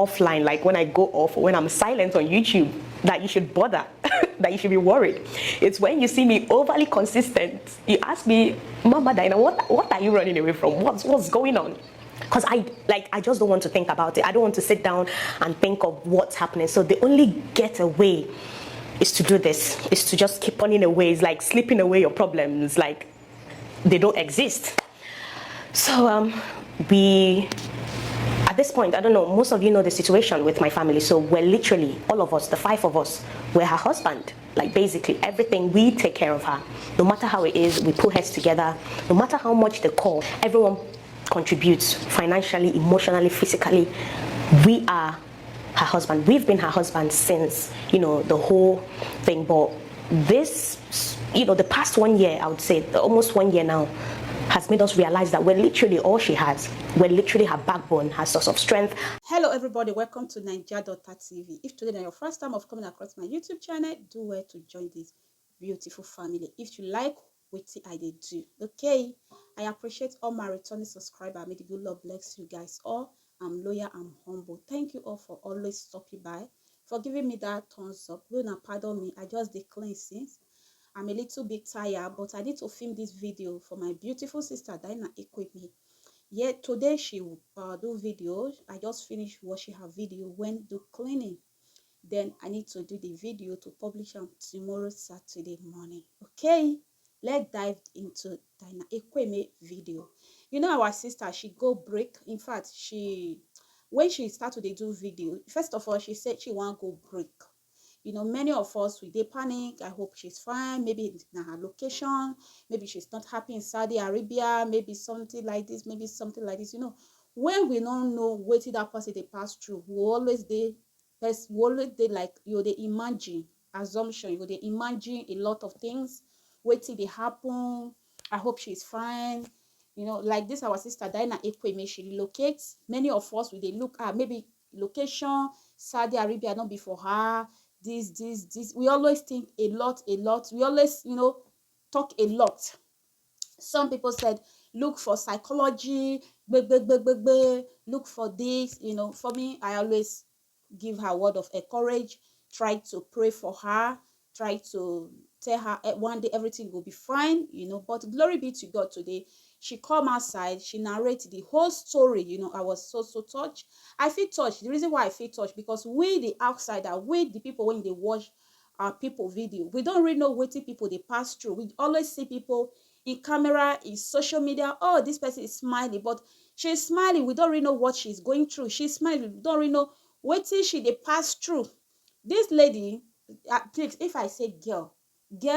offline, like when I go off or when I'm silent on YouTube, that you should bother, that you should be worried. It's when you see me overly consistent, you ask me, Mama Dyna, what are you running away from? What's going on? Because I just don't want to think about it. I don't want to sit down and think of what's happening. So the only getaway is to do this, is to just keep running away. It's like sleeping away your problems, like they don't exist. So at this point, I don't know, most of you know the situation with my family. So we're literally, all of us, the 5 of us, we're her husband. Like basically everything, we take care of her. No matter how it is, we put heads together. No matter how much they call, everyone contributes financially, emotionally, physically. We are her husband. We've been her husband since, the whole thing. But this, the past 1 year, I would say, almost 1 year now, has made us realize that we're literally all she has. We're literally her backbone, her source of strength. Hello everybody, welcome to Naija Daughter TV. If today is your first time of coming across my YouTube channel, do well to join this beautiful family. If you like what I did do, okay? I appreciate all my returning subscribers. May the good Lord bless you guys all. I'm loyal, I'm humble. Thank you all for always stopping by, for giving me that thumbs up. Will not pardon me, I just decline since. I'm a little bit tired, but I need to film this video for my beautiful sister Dyna Ekwueme. Yeah, today she will do video. I just finished watching her video when do cleaning. Then I need to do the video to publish on tomorrow, Saturday morning. Okay, let's dive into Dyna Ekwueme video. Our sister, she go break. In fact, when she started to do video, first of all, she said she want go break. Many of us, we dey panic. I hope she's fine. Maybe it's in her location. Maybe she's not happy in Saudi Arabia. Maybe something like this. Maybe something like this. When we don't know what that person they pass through, we always dey like they imagine assumption. They imagine a lot of things. Wait till they happen. I hope she's fine. Like this, our sister Dyna Ekwueme, she relocates. Many of us, we they look at maybe location Saudi Arabia not be for her. This we always think a lot. We always talk a lot. Some people said look for psychology, look for this. For me, I always give her word of encourage, try to pray for her, try to tell her one day everything will be fine. But glory be to God. Today she come outside, she narrated the whole story. I was so touched. I feel touched. The reason why I feel touched, because we the outsider, we the people, when they watch our people video, we don't really know what people they pass through. We always see people in camera, in social media. Oh, this person is smiling, but she's smiling, we don't really know what she's going through. She's smiling, we don't really know what she they pass through. This lady, please, if I say girl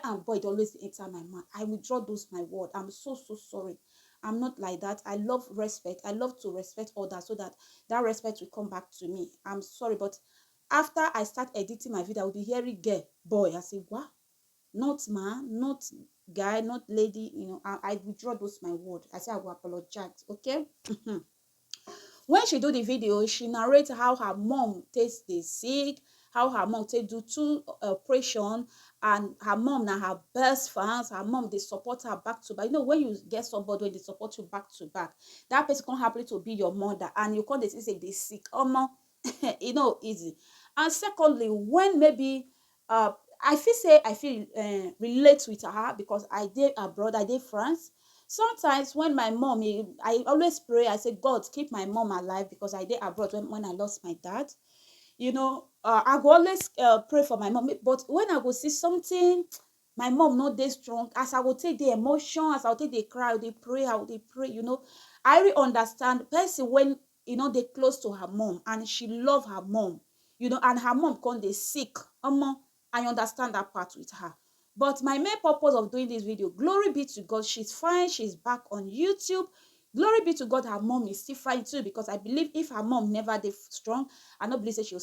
and boy, it always enter my mind. I withdraw those my word. I'm so sorry. I'm not like that. I love respect. I love to respect others, so that respect will come back to me. I'm sorry, but after I start editing my video, I will be hearing girl, boy. I say, what? Not man, not guy, not lady. I withdraw those my word. I say I will apologize. Okay. When she do the video, she narrates how her mom takes the sick, how her mom take do 2 operation, and her mom now her best fans. Her mom, they support her back to back. When you get somebody when they support you back to back, that person can't happen to be your mother, and you can't say they sick. Easy. And secondly, when maybe I feel relate with her, because I did abroad, I did France. Sometimes when my mom, I always pray, I say, God, keep my mom alive, because I did abroad when I lost my dad. I go always pray for my mom. But when I go see something, my mom not dey strong, as I will take the emotion, as I will take the cry, they pray, I will pray. I really understand person when they close to her mom and she love her mom, and her mom come dey sick. I understand that part with her. But my main purpose of doing this video, glory be to God, she's fine, she's back on YouTube. Glory be to God, her mom is still fine too, because I believe if her mom never did strong, I don't believe that she'll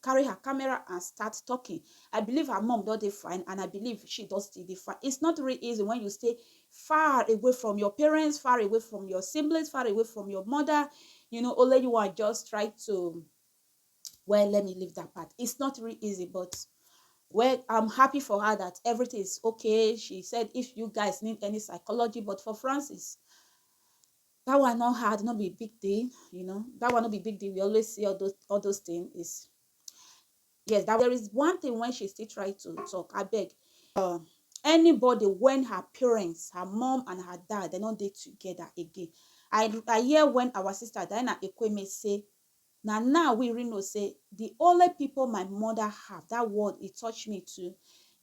carry her camera and start talking. I believe her mom does fine, and I believe she does still fine. It's not really easy when you stay far away from your parents, far away from your siblings, far away from your mother. Only you are just try to, well, let me leave that part. It's not really easy, but well, I'm happy for her that everything is okay. She said if you guys need any psychology, but for Francis, That one not hard, not be big deal, That one not be big deal. We always see all those things is yes. That there is one thing when she still try to talk. I beg, uh, anybody when her parents, her mom and her dad, they not dey together again. I hear when our sister Dyna Ekwueme say, now we really know say the only people my mother have, that word it touched me too,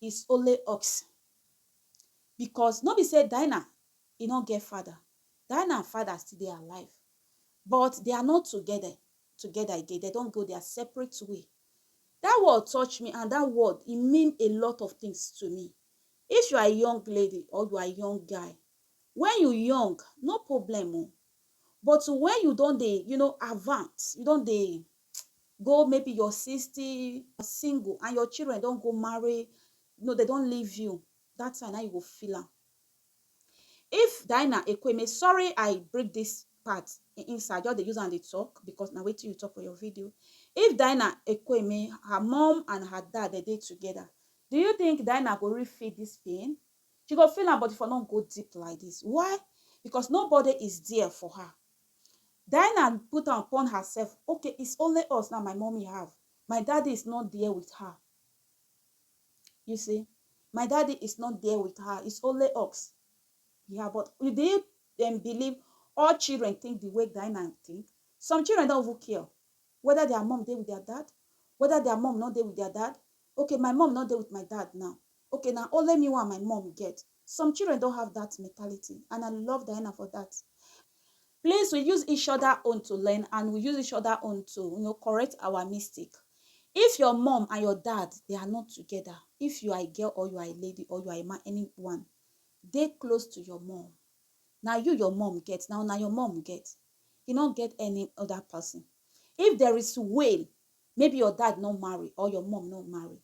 is only us. Because no be say Dyna e no get father. Dyna and father still dey alive, but they are not together again. They don't go their separate way. That word touch me, and that word it mean a lot of things to me. If you are a young lady or you are a young guy, when you young, no problem o. But when you don dey, advance, you don dey go, maybe you're 60, single, and your children don go marry, they don leave you. That time now you go feel am. If Dyna Ekwueme, sorry I break this part inside, just dey use am dey talk because na wetin you talk for your video. If Dyna Ekwueme, her mom and her dad dey together, do you think Dyna go really feel this pain? She go feel am, but if I not go deep like this. Why? Because nobody is there for her. Dyna put upon herself, okay, it's only us now my mommy have. My daddy is not there with her. You see? My daddy is not there with her. It's only us. Yeah, but do you believe all children think the way Dyna think? Some children don't even care whether their mom there with their dad, whether their mom not there with their dad. Okay, my mom not there with my dad now. Okay, now only me and my mom get. Some children don't have that mentality, and I love Dyna for that. Please, we use each other on to learn, and we use each other on to correct our mistake. If your mom and your dad they are not together, if you are a girl or you are a lady or you are a man, anyone, dey close to your mom. Now your mom get. Now your mom get. You don't get any other person. If there is will, maybe your dad not marry or your mom not marry,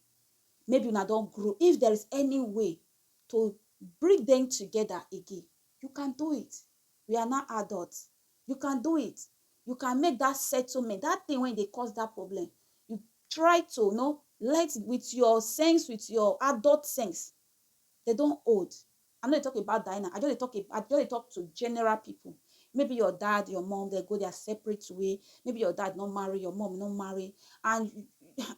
maybe you don't grow. If there is any way to bring them together again, you can do it. We are not adults. You can do it. You can make that settlement, that thing when they cause that problem. You try to let with your sense, with your adult sense. They don't hold. I'm not talking about Dyna. I just talk to general people. Maybe your dad, your mom, they go their separate way. Maybe your dad not marry, your mom not marry, and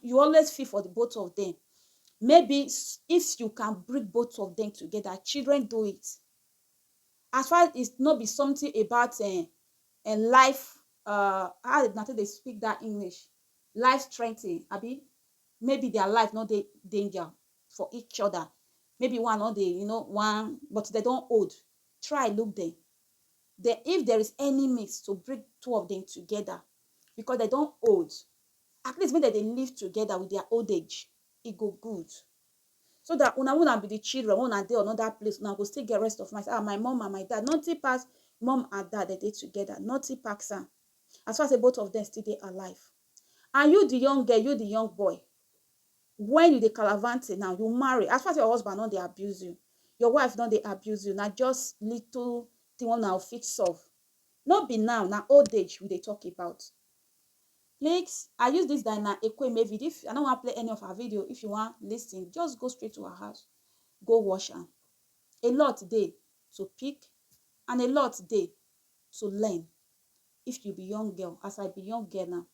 you always feel for the both of them. Maybe if you can bring both of them together, children do it. As far as it's not be something about life, how they speak that English, life strengthening, abi, maybe their life not the danger for each other. Maybe one or they, one, but they don't hold. Try look them. If there is any mix to bring two of them together, because they don't hold, at least when they live together with their old age, it go good. So that una be the children, una dey another place, una go still get rest of my mom and my dad. Nothing pass mom and dad, they dey together. Nothing pass am. As far as both of them still dey alive. And you the young girl, you the young boy, when you dey calavante now, you marry. As far as your husband not dey abuse you, your wife not dey abuse you, na just little thing una fit solve. Not be now, na old age we dey talk about. Please, I use this Dyna Ekwueme video. If I don't want to play any of her video, if you want listen, just go straight to her house, go watch her. A lot dey to pick, and a lot dey to learn. If you be young girl, as I be young girl now,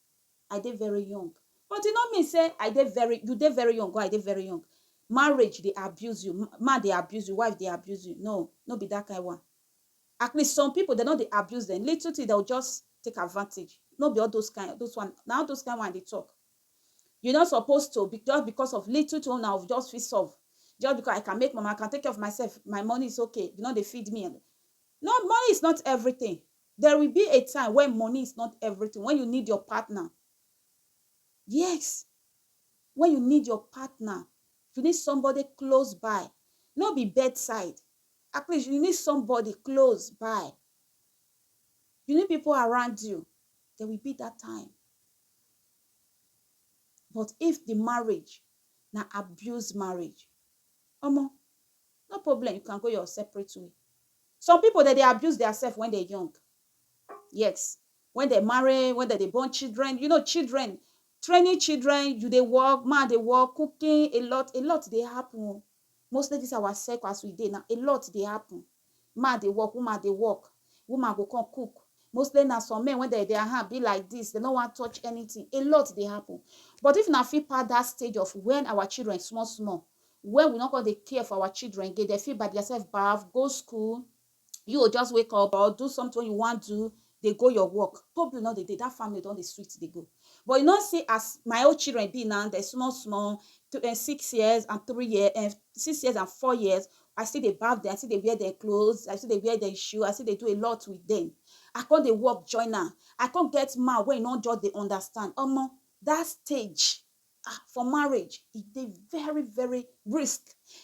I dey very young. But you know me say you dey very young, or I dey very young. Marriage they abuse you, man they abuse you, wife they abuse you. No be that kind one. At least some people they know they abuse them. Little thing they'll just take advantage. No be all those one. Now those kind one they talk. You're not supposed to just because of little to now just feel solve. Just because I can make money, I can take care of myself. My money is okay. They feed me. No, money is not everything. There will be a time when money is not everything. When you need your partner. Yes. When you need your partner, you need somebody close by. Not be bedside. At least you need somebody close by. You need people around you. There will be that time. But if the marriage na abuse marriage, no problem. You can go your separate way. Some people that they abuse themselves when they're young. Yes. When they marry, when they born children, children, training children, they work, man, they work, cooking, a lot they happen. Mostly this our circle as we did now. A lot they happen. Man, they work, woman, they work. woman go come cook. Mostly now some men when their hand be like this, they don't want to touch anything. A lot they happen. But if na fit pass that stage of when our children small, when we not going to care for our children, get they feel by themselves, bath, go school, you will just wake up or do something you want to do, they go your work. Probably not the day that family don't the street they go. But you know, see, as my own children be now, they're small, 6 years and 3 years, and 6 years and 4 years. I see they bath them, I see they wear their clothes, I see they wear their shoe, I see they do a lot with them. I can't they work joiner. I can't get mad when not just they understand. That stage for marriage, they very, very risk,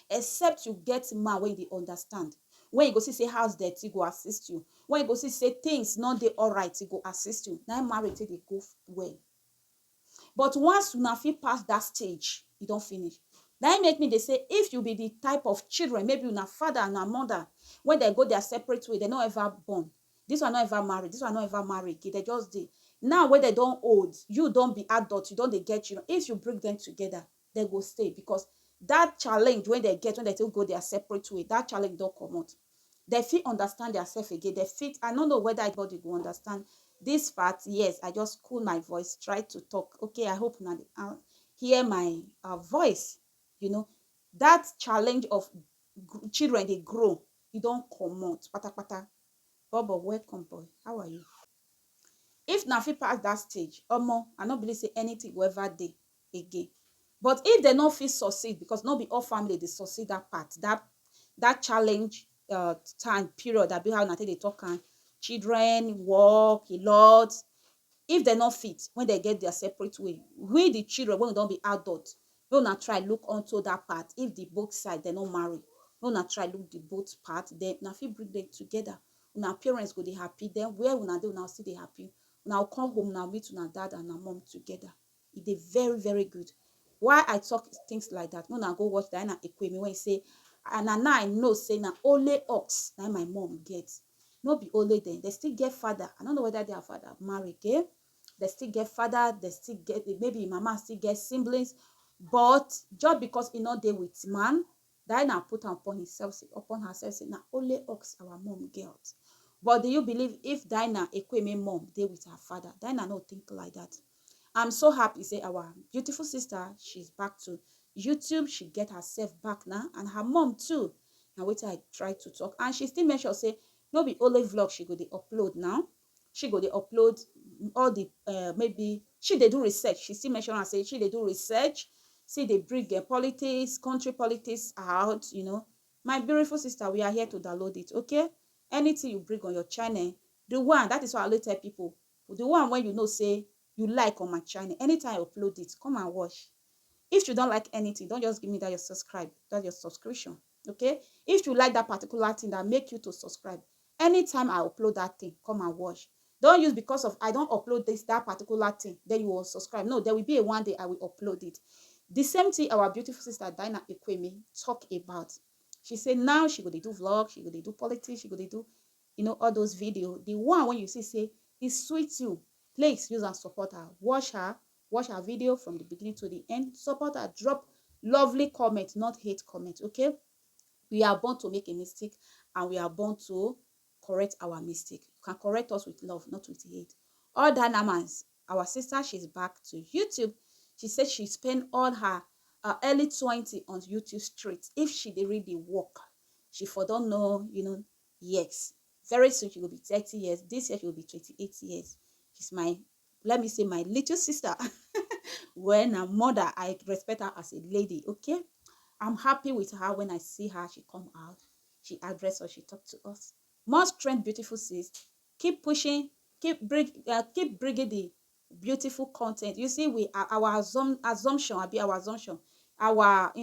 except you get mad when they understand. When you go see say house dirty, go assist you. When you go see say things not dey alright, he go assist you. Now marriage they go well. But once you na fit pass that stage, you don't finish. That make me they say if you be the type of children, maybe you na father and a mother, when they go their separate way, they not ever born. This one not ever married. This one not ever married. Okay, they just did. Now when they don't old, you don't be adult, you don't they get children. If you bring them together, they go stay because that challenge when they still go their separate way, that challenge don't come out. They fit understand themselves again. They fit. I don't know whether everybody will understand this part. Yes, I just cool my voice, try to talk. Okay, I hope now hear my voice. You know, that challenge of children they grow, you don't come out. Pata pata. Bobo, welcome, boy. How are you? If na fit pass that stage, I no believe say anything will ever dey again. But if they not fit succeed, because not be all family they succeed that part, that challenge time period that be how na take dey talk am, children work a lot. If they not fit, when they get their separate way, we the children when we don't be adult, we una try look onto that part. If the both side they not marry, we una try look the both part. Then na fit bring them together. Una parents go dey happy. Then where una dey una still dey happy. Now come home now meet una dad and una mom together. It is very, very good. Why I talk things like that? When I go watch Dyna Ekwueme when he say, and now I know say na only ox that my mom gets. No be only them. They still get father. I don't know whether their father married, okay? They still get father, they still get maybe mama still get siblings, but just because he not there with man, Dyna put upon himself, upon herself, say na only ox our mom get. But do you believe if Dyna Ekwueme mom there with her father, Dyna not think like that? I'm so happy say our beautiful sister, she's back to YouTube. She get herself back now, and her mom too. Now wait till I try to talk, and she still make sure say no be only vlog she go dey upload now. She go dey upload all the maybe she they do research. She still make sure and say she they do research. See they bring politics, country politics out. You know, my beautiful sister, we are here to download it. Okay, anything you bring on your channel, the one that is what I always tell people. The one when you know say you like on my channel, anytime I upload it, come and watch. If you don't like anything, don't just give me that your subscription. Okay, if you like that particular thing that make you to subscribe, anytime I upload that thing, come and watch. Don't use because of I don't upload that particular thing, then you will subscribe. No, there will be a one day I will upload it. The same thing our beautiful sister Dyna Ekwueme talk about. She said now she go to do vlog, she go to do politics, she go to do, you know, all those videos. The one when you see say it sweets you, please use and support her. Watch her video from the beginning to the end. Support her. Drop lovely comments, not hate comments. Okay, we are born to make a mistake, and we are born to correct our mistake. You can correct us with love, not with hate. All dynamics, our sister, she's back to YouTube. She said she spent all her early 20 on YouTube streets. If she did really work, she for don't know, you know, yes. Very soon she will be 30 years. This year she will be 28 years. She's my, let me say, my little sister. When a mother, I respect her as a lady, okay? I'm happy with her. When I see her, she come out, she address us, she talk to us. More strength, beautiful sis. Keep pushing, keep bringing the beautiful content. You see, we our assumption, our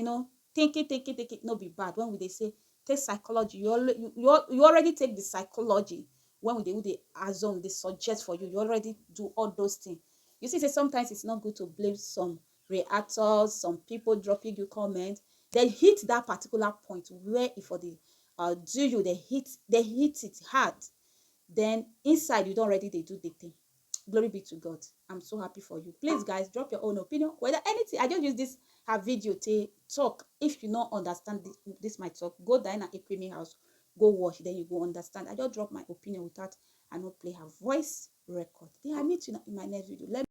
thinking, no be bad. When we they say take psychology, you already take the psychology. When we do the assume, they suggest for you, you already do all those things. You see, say sometimes it's not good to blame some reactors, some people dropping you comments. They hit that particular point where if for the do you they hit it hard, then inside you don't already they do the thing. Glory be to God. I'm so happy for you. Please guys, drop your own opinion whether anything. I just use this her video to talk. If you don't understand this my talk, go Dyna Ekwueme house, go watch, then you go understand. I just drop my opinion without I not play her voice record. Then I meet you in my next video. Let